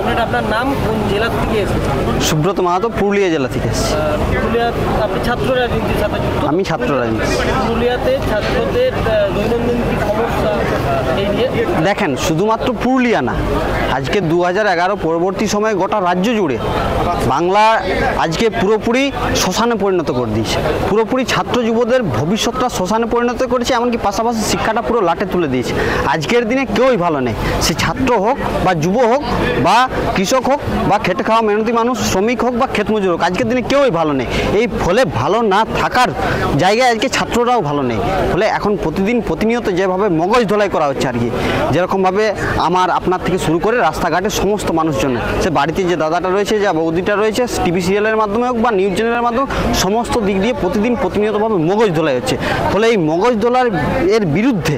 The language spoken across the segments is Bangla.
কমরেড আপনার নাম, কোন জেলা থেকে এসেছেন? সুব্রত মাহাতো, পুরুলিয়া জেলা থেকে এসেছি। পুরুলিয়া, আপনি ছাত্র রাজনীতির সাথে যুক্ত? আমি ছাত্র রাজনীতি। পুরুলিয়াতে ছাত্রদের দৈনন্দিন কি সমস্যা এই নিয়ে? দেখেন, শুধুমাত্র পুরুলিয়া না, আজকে 2011 পরবর্তী সময়ে গোটা রাজ্য জুড়ে বাংলা আজকে পুরোপুরি শ্মশানে পরিণত করে দিয়েছে। পুরোপুরি ছাত্র যুবদের ভবিষ্যৎটা শ্মশানে পরিণত করেছে, এমনকি পাশাপাশি শিক্ষাটা পুরো লাটে তুলে দিয়েছে। আজকের দিনে কেউই ভালো নেই, সে ছাত্র হোক বা যুব হোক বা কৃষক হোক বা খেটে খাওয়া মেহনতি মানুষ, শ্রমিক হোক বা ক্ষেতমজুর হোক, আজকের দিনে কেউই ভালো নেই। এই ফলে ভালো না থাকার জায়গায় আজকে ছাত্ররাও ভালো নেই। ফলে এখন প্রতিনিয়ত যেভাবে মগজ ধোলাই করা হচ্ছে আর কি, যেরকমভাবে আপনার থেকে শুরু করে রাস্তাঘাটে সমস্ত মানুষজন, সে বাড়িতে যে দাদাটা রয়েছে, যা বৌদিটা রয়েছে, টিভি সিরিয়ালের মাধ্যমে হোক বা নিউজ চ্যানেলের মাধ্যমে, সমস্ত দিক দিয়ে প্রতিনিয়তভাবে মগজ ধোলাই হচ্ছে। ফলে এই মগজ ধোলার এর বিরুদ্ধে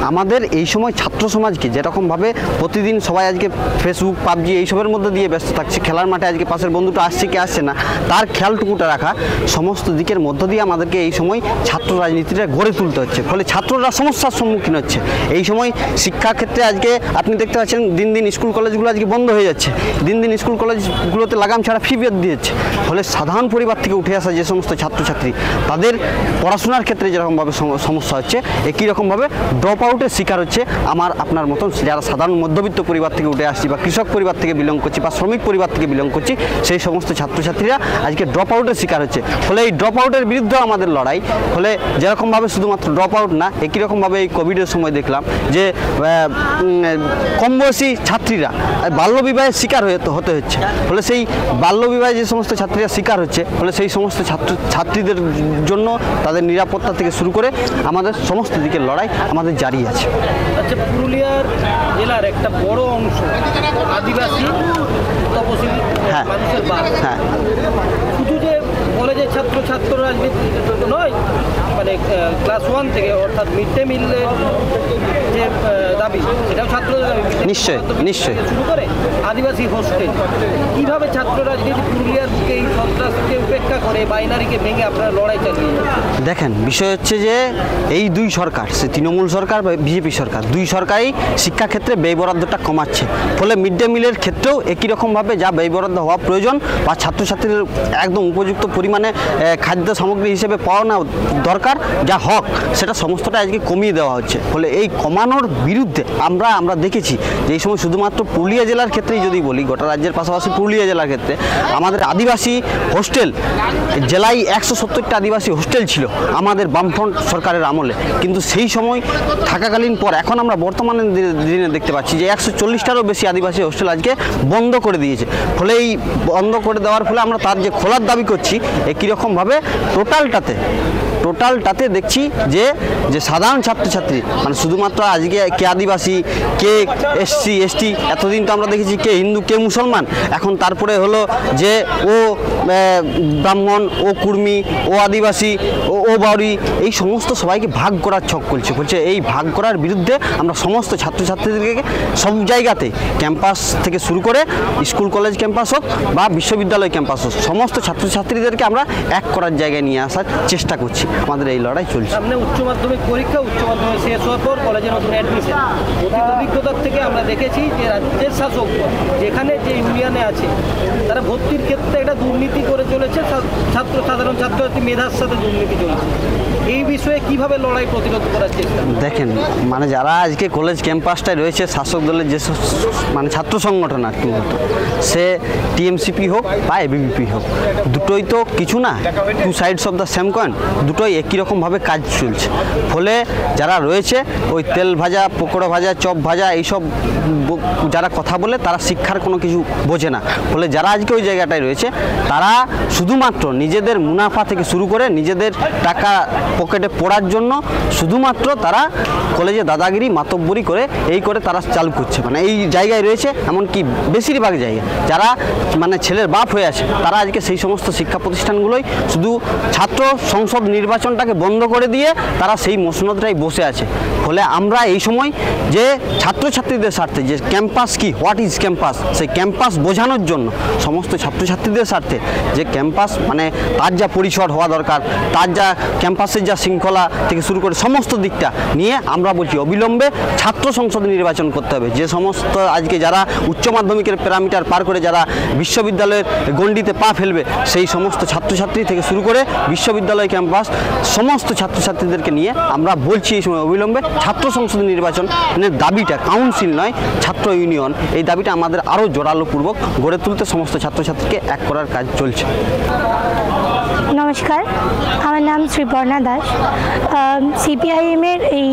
আমাদের এই সময় ছাত্র সমাজকে যেরকমভাবে প্রতিদিন সবাই আজকে ফেসবুক, পাবজি এইসবের মধ্যে দিয়ে ব্যস্ত থাকছে, খেলার মাঠে আজকে পাশের বন্ধুটা আসছে কি আসছে না তার খেয়ালটুকুটা রাখা, সমস্ত দিকের মধ্য দিয়ে আমাদেরকে এই সময় ছাত্র রাজনীতিটা গড়ে তুলতে হচ্ছে। ফলে ছাত্ররা সমস্যার সম্মুখীন হচ্ছে। এই সময় শিক্ষাক্ষেত্রে আজকে আপনি দেখতে পাচ্ছেন দিন দিন স্কুল কলেজগুলো আজকে বন্ধ হয়ে যাচ্ছে, দিন দিন স্কুল কলেজগুলোতে লাগাম ছাড়া ফি বৃদ্ধি দিচ্ছে। ফলে সাধারণ পরিবার থেকে উঠে আসা যে সমস্ত ছাত্রছাত্রী, তাদের পড়াশোনার ক্ষেত্রে যেরকমভাবে সমস্যা হচ্ছে, একই রকমভাবে ড্রপ আউটের শিকার হচ্ছে আপনার মতন যারা সাধারণ মধ্যবিত্ত পরিবার থেকে উঠে আসছি বা কৃষক পরিবার থেকে বিলং করছি বা শ্রমিক পরিবার থেকে বিলং করছি, সেই সমস্ত ছাত্রছাত্রীরা আজকে ড্রপ আউটের শিকার হচ্ছে। ফলে এই ড্রপ আউটের বিরুদ্ধে আমাদের লড়াই। ফলে যেরকমভাবে শুধুমাত্র ড্রপ আউট না, একই রকমভাবে এই কোভিডের সময় দেখলাম যে কম বয়সী ছাত্রীরা বাল্যবিবাহের শিকার হতে হচ্ছে। ফলে সেই বাল্যবিবাহে যে সমস্ত ছাত্রীরা শিকার হচ্ছে, ফলে সেই সমস্ত ছাত্রীদের জন্য তাদের নিরাপত্তা থেকে শুরু করে আমাদের সমস্ত দিকের লড়াই আমাদের জারি আছে। আচ্ছা, পুরুলিয়ার জেলার একটা বড় অংশ আদিবাসী তপশিলি মানুষের বাস। হ্যাঁ, শুধু যে কলেজের ছাত্র রাজনীতি নয়, মানে ক্লাস 1 থেকে, অর্থাৎ মিড ডে মিলের যে দাবি, সেটাও ছাত্রদের দাবি। নিশ্চয়ই শুরু করে আদিবাসী হোস্টেল, কীভাবে ছাত্র রাজনীতি পুরুলিয়ার বুকে এই সন্ত্রাসকে উপেক্ষা করে বাইনারিকে ভেঙে আপনারা লড়াই চালিয়ে? দেখেন, বিষয় হচ্ছে যে এই দুই সরকার, সে তৃণমূল সরকার বা বিজেপি সরকার, দুই সরকারই শিক্ষাক্ষেত্রে ব্যয় বরাদ্দটা কমাচ্ছে। ফলে মিড ডে মিলের ক্ষেত্রেও একই রকমভাবে যা ব্যয় বরাদ্দ হওয়া প্রয়োজন বা ছাত্রছাত্রীদের একদম উপযুক্ত পরিমাণে খাদ্য সামগ্রী হিসেবে পাওয়া না দরকার, যা হক, সেটা সমস্তটা আজকে কমিয়ে দেওয়া হচ্ছে। ফলে এই কমানোর বিরুদ্ধে আমরা দেখেছি যে এই সময় শুধুমাত্র পুরুলিয়া জেলার ক্ষেত্রেই যদি বলি, গোটা রাজ্যের পাশাপাশি পুরুলিয়া জেলার ক্ষেত্রে আমাদের আদিবাসী হোস্টেল, জেলায় 170টা আদিবাসী হোস্টেল ছিল আমাদের বামফ্রন্ট সরকারের আমলে। কিন্তু সেই সময় থাকাকালীন পর এখন আমরা বর্তমানে দিনে দেখতে পাচ্ছি যে 140টারও বেশি আদিবাসী হোস্টেল আজকে বন্ধ করে দিয়েছে। ফলে এই বন্ধ করে দেওয়ার ফলে আমরা তার যে খোলার দাবি করছি, একই রকমভাবে টোটালটাতে দেখছি যে সাধারণ ছাত্রছাত্রী, মানে শুধুমাত্র আজকে কে আদিবাসী, কে এসসি এসটি, এতদিন তো আমরা দেখেছি কে হিন্দু কে মুসলমান, এখন তারপরে হলো যে ও ব্রাহ্মণ, ও কুর্মী, ও আদিবাসী, ও বাউরি, এই সমস্ত সবাইকে ভাগ করার ছক বলছে। এই ভাগ করার বিরুদ্ধে আমরা সমস্ত ছাত্রছাত্রীদেরকে সব জায়গাতে, ক্যাম্পাস থেকে শুরু করে স্কুল কলেজ ক্যাম্পাস হোক বা বিশ্ববিদ্যালয় ক্যাম্পাস হোক, সমস্ত ছাত্রছাত্রীদেরকে আমরা এক করার জায়গায় নিয়ে আসার চেষ্টা করছি। আমাদের এই লড়াই চলছে। সামনে উচ্চ মাধ্যমিক পরীক্ষা, উচ্চ মাধ্যমিক শেষ হওয়ার পর কলেজে নতুন অ্যাডমিশন। অভিজ্ঞতার থেকে আমরা দেখেছি যে রাজ্যের শাসক যেখানে যে ইউনিয়নে আছে, তারা ভর্তির ক্ষেত্রে একটা দুর্নীতি করে চলেছে, সাধারণ ছাত্রছাত্রী মেধার সাথে দুর্নীতি চলেছে। এই বিষয়ে কিভাবে লড়াই প্রতিরোধ করার চেষ্টা? দেখেন, মানে যারা আজকে কলেজ ক্যাম্পাসটায় রয়েছে, শাসক দলের যে মানে ছাত্র সংগঠন আর কি, সে টিএমসিপি হোক বা এবিভিপি হোক, দুটোই তো কিছু না, two sides of the same coin, দুটোই একই রকমভাবে কাজ চলছে। ফলে যারা রয়েছে ওই তেল ভাজা, পকোড়া ভাজা, চপ ভাজা, এইসব যারা কথা বলে, তারা শিক্ষার কোনো কিছু বোঝে না। ফলে যারা আজকে ওই জায়গাটায় রয়েছে, তারা শুধুমাত্র নিজেদের মুনাফা থেকে শুরু করে নিজেদের টাকা পকেটে পড়ার জন্য শুধুমাত্র তারা কলেজে দাদাগিরি, মাতব্বরি করে তারা চালু করছে। মানে এই জায়গায় রয়েছে, এমনকি বেশিরভাগ জায়গায় যারা মানে ছেলের বাপ হয়ে আছে, তারা আজকে সেই সমস্ত শিক্ষা প্রতিষ্ঠানগুলোই শুধু ছাত্র সংসদ নির্বাচন নির্বাচনটাকে বন্ধ করে দিয়ে তারা সেই মসনদটাই বসে আছে। ফলে আমরা এই সময় যে ছাত্রছাত্রীদের স্বার্থে যে ক্যাম্পাস কি, হোয়াট ইজ ক্যাম্পাস, সেই ক্যাম্পাস বোঝানোর জন্য সমস্ত ছাত্রছাত্রীদের স্বার্থে যে ক্যাম্পাস মানে তার যা পরিসর হওয়া দরকার, তার যা ক্যাম্পাসের যা শৃঙ্খলা থেকে শুরু করে সমস্ত দিকটা নিয়ে আমরা বলছি অবিলম্বে ছাত্র সংসদ নির্বাচন করতে হবে। যে সমস্ত আজকে যারা উচ্চ মাধ্যমিকের প্যারামিটার পার করে যারা বিশ্ববিদ্যালয়ের গণ্ডিতে পা ফেলবে, সেই সমস্ত ছাত্রছাত্রী থেকে শুরু করে বিশ্ববিদ্যালয় ক্যাম্পাস সমস্ত ছাত্রছাত্রীদেরকে নিয়ে আমরা বলছি এই সময় অবিলম্বে ছাত্র সংসদ নির্বাচনের দাবিটা, কাউন্সিল নয় ছাত্র ইউনিয়ন, এই দাবিটা আমাদের আরও জোরালোপূর্বক গড়ে তুলতে সমস্ত ছাত্রছাত্রীকে এক করার কাজ চলছে। নমস্কার, আমার নাম শ্রীপর্ণা দাস। সিপিআইএমের এই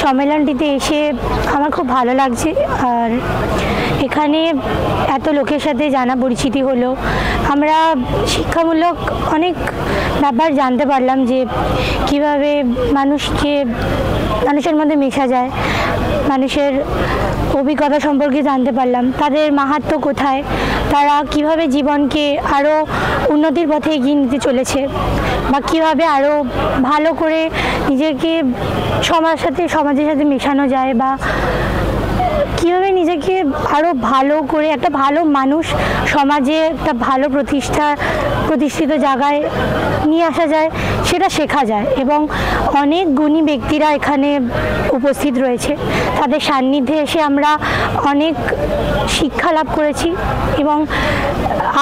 সম্মেলনটিতে এসে আমার খুব ভালো লাগছে। আর এখানে এত লোকের সাথে জানা পরিচিতি হলো, আমরা শিক্ষামূলক অনেক ব্যাপার জানতে পারলাম যে কিভাবে মানুষের মধ্যে মেশা যায়, মানুষের অভিজ্ঞতা সম্পর্কে জানতে পারলাম, তাদের মাহাত্ম্য কোথায়, তারা কিভাবে জীবনকে আরও উন্নতির পথে এগিয়ে নিতে চলেছে বা কীভাবে আরও ভালো করে নিজেকে সমাজের সাথে মেশানো যায় বা কীভাবে নিজেকে আরও ভালো করে একটা ভালো মানুষ সমাজে একটা ভালো প্রতিষ্ঠিত জায়গায় নিয়ে আসা যায়, সেটা শেখা যায়। এবং অনেক গুণী ব্যক্তিরা এখানে উপস্থিত রয়েছে, তাদের সান্নিধ্যে এসে আমরা অনেক শিক্ষা লাভ করেছি এবং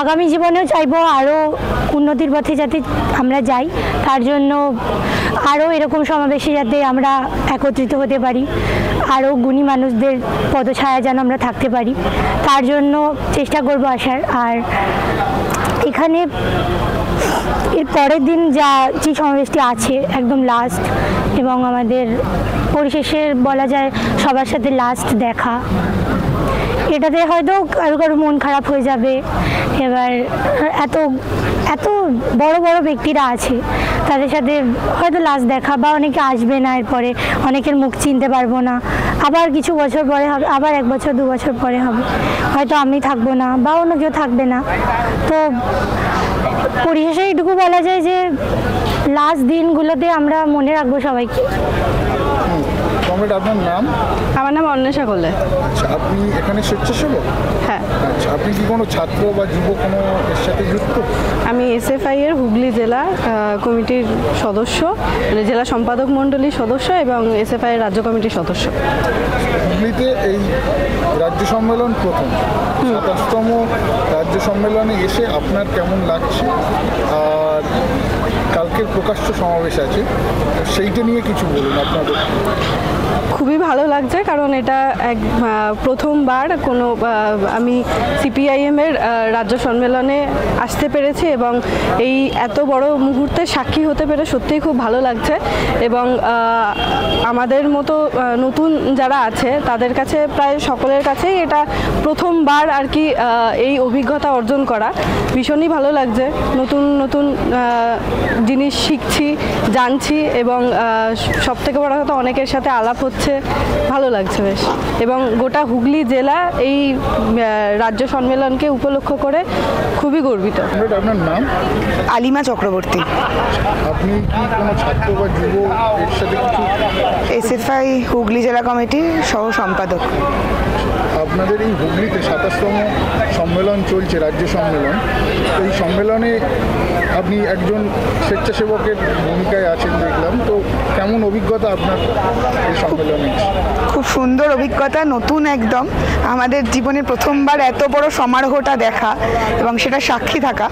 আগামী জীবনেও চাইবো আরও উন্নতির পথে যাতে আমরা যাই, তার জন্য আরও এরকম সমাবেশে যাতে আমরা একত্রিত হতে পারি, আরও গুণী মানুষদের পদছায়া যেন আমরা থাকতে পারি, তার জন্য চেষ্টা করব আসার। আর এখানে এর পরের দিন যে সমাবেশটি আছে একদম লাস্ট এবং আমাদের পরিশেষে বলা যায় সবার সাথে লাস্ট দেখা, এটাতে হয়তো কারো মন খারাপ হয়ে যাবে। এবার এত বড় বড় ব্যক্তিরা আছে, তাদের সাথে হয়তো লাস্ট দেখা বা অনেকে আসবে না, এরপরে অনেকের মুখ চিনতে পারবো না, আবার কিছু বছর পরে হবে, আবার 1 বছর 2 বছর পরে হবে, হয়তো আমি থাকবো না বা অন্য কেউ থাকবে না। তো পরিশেষে এইটুকু বলা যায় যে লাস্ট দিনগুলোতে আমরা মনে রাখবো সবাইকে। আপনার নাম? আমার নাম অন্বেষা কোলে। আচ্ছা, আপনি এখানে স্বেচ্ছাসেবক? হ্যাঁ। আচ্ছা, আপনি কি কোনো ছাত্র বা যুব কোনো এর সাথে যুক্ত? আমি এসএফআই এর হুগলি জেলা কমিটির সদস্য, মানে জেলা সম্পাদক মণ্ডলীর সদস্য এবং এসএফআই এর রাজ্য কমিটির সদস্য। হুগলিতে এই রাজ্য সম্মেলন প্রথম, 27তম রাজ্য সম্মেলনে এসে আপনার কেমন লাগছে? আর কালকের প্রকাশ্য সমাবেশ আছে, সেইটা নিয়ে কিছু বলুন আপনাদের। খুবই ভালো লাগছে, কারণ এটা প্রথমবার আমি সিপিআইএমের রাজ্য সম্মেলনে আসতে পেরেছি এবং এই এত বড় মুহূর্তে সাক্ষী হতে পেরে সত্যিই খুব ভালো লাগছে। এবং আমাদের মতো নতুন যারা আছে তাদের কাছে প্রায় সকলের কাছেই এটা প্রথমবার আর কি এই অভিজ্ঞতা অর্জন করা। ভীষণই ভালো লাগছে, নতুন নতুন জিনিস শিখছি, জানছি এবং সবথেকে বড় কথা অনেকের সাথে আলাপ হচ্ছে, ভালো লাগছে বেশ। এবং গোটা হুগলি জেলা এই রাজ্য সম্মেলনকে উপলক্ষ করে খুবই গর্বিত। আপনার নাম? আলিমা চক্রবর্তী। আপনি কি কোনো ছাত্র বা যুব এর সাথে কিছু? এসএফআই হুগলি জেলা কমিটির সহ সম্পাদক। আপনাদের এই হুগলিতে 27তম সম্মেলন চলছে, রাজ্য সম্মেলন। এই সম্মেলনে আপনি একজন স্বেচ্ছাসেবকের ভূমিকায় আছেন দেখলাম, তো কেমন অভিজ্ঞতা আপনার এই সম্মেলনে? খুব সুন্দর অভিজ্ঞতা, নতুন একদম আমাদের জীবনে প্রথমবার এত বড় সমারোহটা দেখা এবং সেটা সাক্ষী থাকা।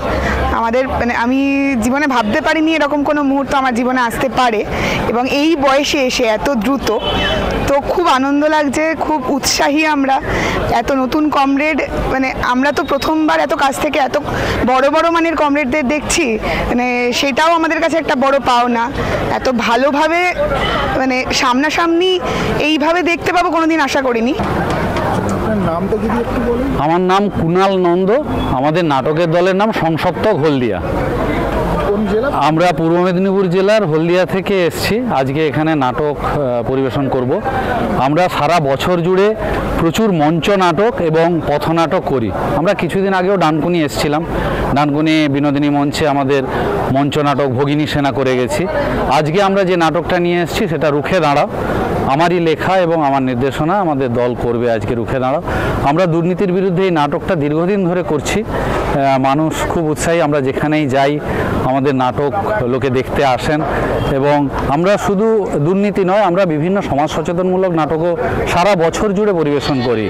আমাদের মানে আমি জীবনে ভাবতে পারিনি এরকম কোনো মুহূর্ত আমার জীবনে আসতে পারে এবং এই বয়সে এসে এত দ্রুত, তো খুব আনন্দ লাগছে, খুব উৎসাহী আমরা। এত নতুন কমরেড, মানে আমরা তো প্রথমবার এত কাছ থেকে এত বড় বড় মানের কমরেডদের দেখছি, মানে সেটাও আমাদের কাছে একটা বড় পাওনা। এত ভালোভাবে মানে সামনাসামনি এইভাবে দেখতে পাবো কোনোদিন আশা করিনি। আপনার নামটা যদি একটু বলেন। আমার নাম কুণাল নন্দ, আমাদের নাটকের দলের নাম সংসপ্তক হলদিয়া। কোন জেলা? আমরা পূর্ব মেদিনীপুর জেলার হলদিয়া থেকে এসেছি। আজকে এখানে নাটক পরিবেশন করব। আমরা সারা বছর জুড়ে প্রচুর মঞ্চ নাটক এবং পথনাটক করি। আমরা কিছুদিন আগেও ডানকুনি এসেছিলাম। ডানকুনি বিনোদিনী মঞ্চে আমাদের মঞ্চ নাটক ভগিনী সেনা করে গেছি। আজকে আমরা যে নাটকটা নিয়ে এসেছি সেটা রুখে দাঁড়াও, আমারই লেখা এবং আমার নির্দেশনা। আমাদের দল করবে আজকে রুখে দাঁড়াও। আমরা দুর্নীতির বিরুদ্ধে এই নাটকটা দীর্ঘদিন ধরে করছি। মানুষ খুব উৎসাহী, আমরা যেখানেই যাই আমাদের নাটক লোকে দেখতে আসেন এবং আমরা শুধু দুর্নীতি নয়, আমরা বিভিন্ন সমাজ সচেতনমূলক নাটকও সারা বছর জুড়ে পরিবেশন করি।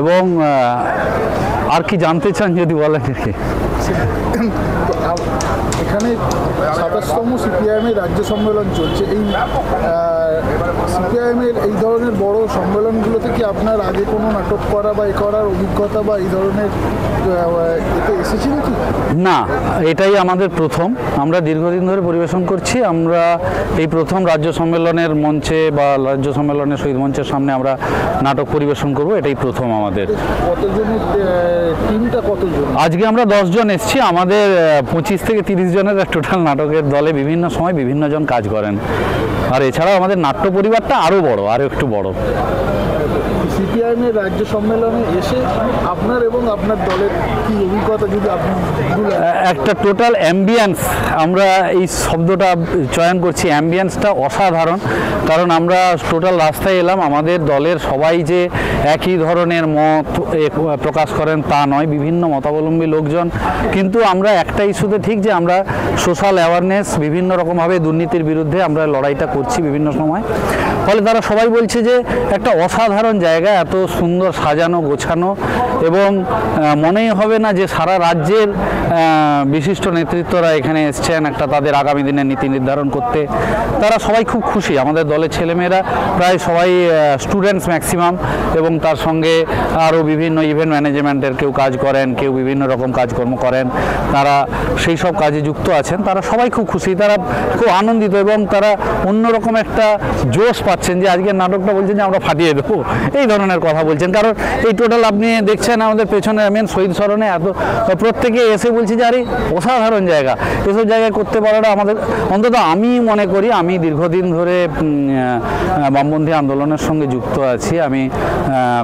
এবং আর কি জানতে চান যদি বলেন আর কি? এখানে 27তম সিপিআইএমের রাজ্য সম্মেলন চলছে। এই সিপিআইএমের এই ধরনের বড় সম্মেলনগুলোতে কি আপনার আগে কোনো নাটক করা বা এ করার অভিজ্ঞতা বা এই ধরনের এতে এসেছিল কি? না, এটাই আমাদের প্রথম। আমরা দীর্ঘদিন ধরে পরিবেশন করছি। আমরা এই প্রথম রাজ্য সম্মেলনের মঞ্চে বা রাজ্য সম্মেলনের শহীদ মঞ্চের সামনে আমরা নাটক পরিবেশন করব, এটাই প্রথম আমাদের। কতজনের টিমটা কতজন? আজকে আমরা 10 জন এসেছি। আমাদের 25 থেকে 30 জনের টোটাল নাটকের দলে বিভিন্ন সময় বিভিন্ন জন কাজ করেন। আর এছাড়াও আমাদের নাট্য পরিবারটা আরও বড়, আরও একটু বড়। সিপিআইএমের রাজ্য সম্মেলনে এসে আপনার এবং আপনার দলের কি অভিজ্ঞতা যদি আপনি একটা টোটাল অ্যাম্বিয়েন্স, আমরা এই শব্দটা চয়ন করছি, অ্যাম্বিয়েন্সটা অসাধারণ। কারণ আমরা টোটাল রাস্তায় এলাম, আমাদের দলের সবাই যে একই ধরনের মত প্রকাশ করেন তা নয়, বিভিন্ন মতাবলম্বী লোকজন। কিন্তু আমরা একটা ইস্যুতে ঠিক যে আমরা সোশ্যাল অ্যাওয়ারনেস, বিভিন্ন রকমভাবে দুর্নীতির বিরুদ্ধে আমরা লড়াইটা করছি বিভিন্ন সময়। ফলে তারা সবাই বলছে যে একটা অসাধারণ জায়গা, এত সুন্দর সাজানো গোছানো, এবং মনেই হবে না যে সারা রাজ্যের বিশিষ্ট নেতৃত্বরা এখানে এসছেন একটা তাদের আগামী দিনের নীতি নির্ধারণ করতে। তারা সবাই খুব খুশি। আমাদের দলের ছেলেমেয়েরা প্রায় সবাই স্টুডেন্টস ম্যাক্সিমাম, এবং তার সঙ্গে আরও বিভিন্ন ইভেন্ট ম্যানেজমেন্টের কেউ কাজ করেন, কেউ বিভিন্ন রকম কাজকর্ম করেন, তারা সেই সব কাজে যুক্ত আছেন। তারা সবাই খুব খুশি, তারা খুব আনন্দিত, এবং তারা অন্যরকম একটা জোশ পাচ্ছেন যে আজকের নাটকটা বলছেন যে আমরা ফাটিয়ে দেবো, এই ধরনের কথা বলছেন। কারণ এই টোটাল আপনি দেখছেন আমাদের পেছনে মেন শহীদ স্মরণে এত প্রত্যেকে এসে বলছি যে আরে অসাধারণ জায়গা, এসব জায়গায় করতে পারাটা আমাদের, অন্তত আমি মনে করি, আমি দীর্ঘদিন ধরে বামপন্থী আন্দোলনের সঙ্গে যুক্ত আছি। আমি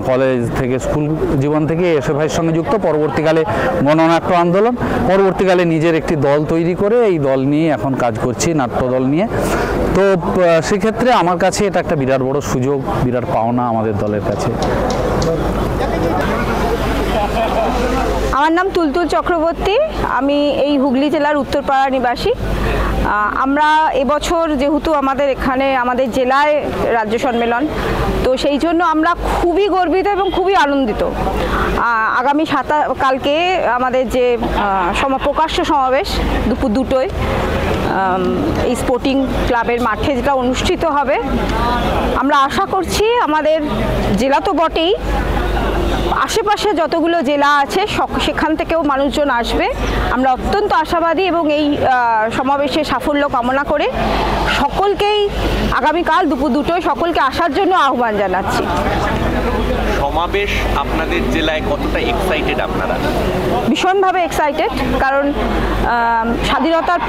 কলেজ থেকে, স্কুল জীবন থেকে এসএফআইয়ের সঙ্গে যুক্ত, পরবর্তীকালে গণনাট্য আন্দোলন, পরবর্তীকালে নিজের একটি দল তৈরি করে এই দল নিয়ে এখন কাজ করছি, নাট্য দল নিয়ে। তো সেক্ষেত্রে আমার কাছে এটা একটা বিরাট বড় সুযোগ, বিরাট পাওনা আমাদের দলের কাছে। আমার নাম তুলতুল চক্রবর্তী, আমি এই হুগলি জেলার উত্তরপাড়া নিবাসী। আমরা এবছর যেহেতু আমাদের এখানে আমাদের জেলায় রাজ্য সম্মেলন, তো সেই জন্য আমরা খুবই গর্বিত এবং খুবই আনন্দিত। আগামী কালকে আমাদের যে প্রকাশ্য সমাবেশ দুপুর 2টোয় এই স্পোর্টিং ক্লাবের মাঠে যেটা অনুষ্ঠিত হবে, আমরা আশা করছি আমাদের জেলা তো বটেই, আশেপাশে যতগুলো জেলা আছে সেখান থেকেও মানুষজন আসবে। আমরা অত্যন্ত আশাবাদী এবং এই সমাবেশে সাফল্য কামনা করে সকলকেই আগামীকাল দুপুর 2টোয় সকলকে আসার জন্য আহ্বান জানাচ্ছি। সমাবেশ আপনাদের জেলায় কতটা এক্সাইটেড আপনারা? ভীষণভাবে এক্সাইটেড, কারণ স্বাধীনতার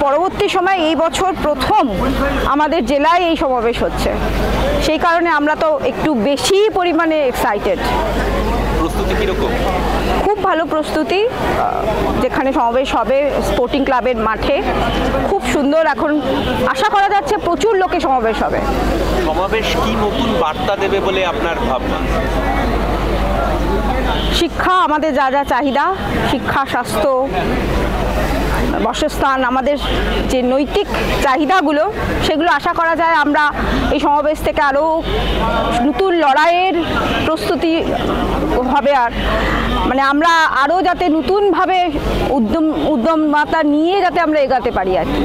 পরবর্তী সময় এই বছর প্রথম আমাদের জেলায় এই সমাবেশ হচ্ছে, সেই কারণে আমরা তো একটু বেশি পরিমাণে এক্সাইটেড। প্রস্তুতি কীরকম? খুব ভালো প্রস্তুতি। যেখানে সমাবেশ হবে স্পোর্টিং ক্লাবের মাঠে, খুব সুন্দর। এখন আশা করা যাচ্ছে প্রচুর লোকে সমাবেশ হবে। সমাবেশ কি নতুন বার্তা দেবে বলে আপনার ভাবনা? শিক্ষা, আমাদের যা যা চাহিদা, শিক্ষা, স্বাস্থ্য, বাসস্থান, আমাদের যে নৈতিক চাহিদাগুলো, সেগুলো আশা করা যায় আমরা এই সমাবেশ থেকে আরও নতুন লড়াইয়ের প্রস্তুতি হবে। আর মানে আমরা আরও যাতে নতুনভাবে উদ্যমতা নিয়ে যাতে আমরা এগাতে পারি আর কি।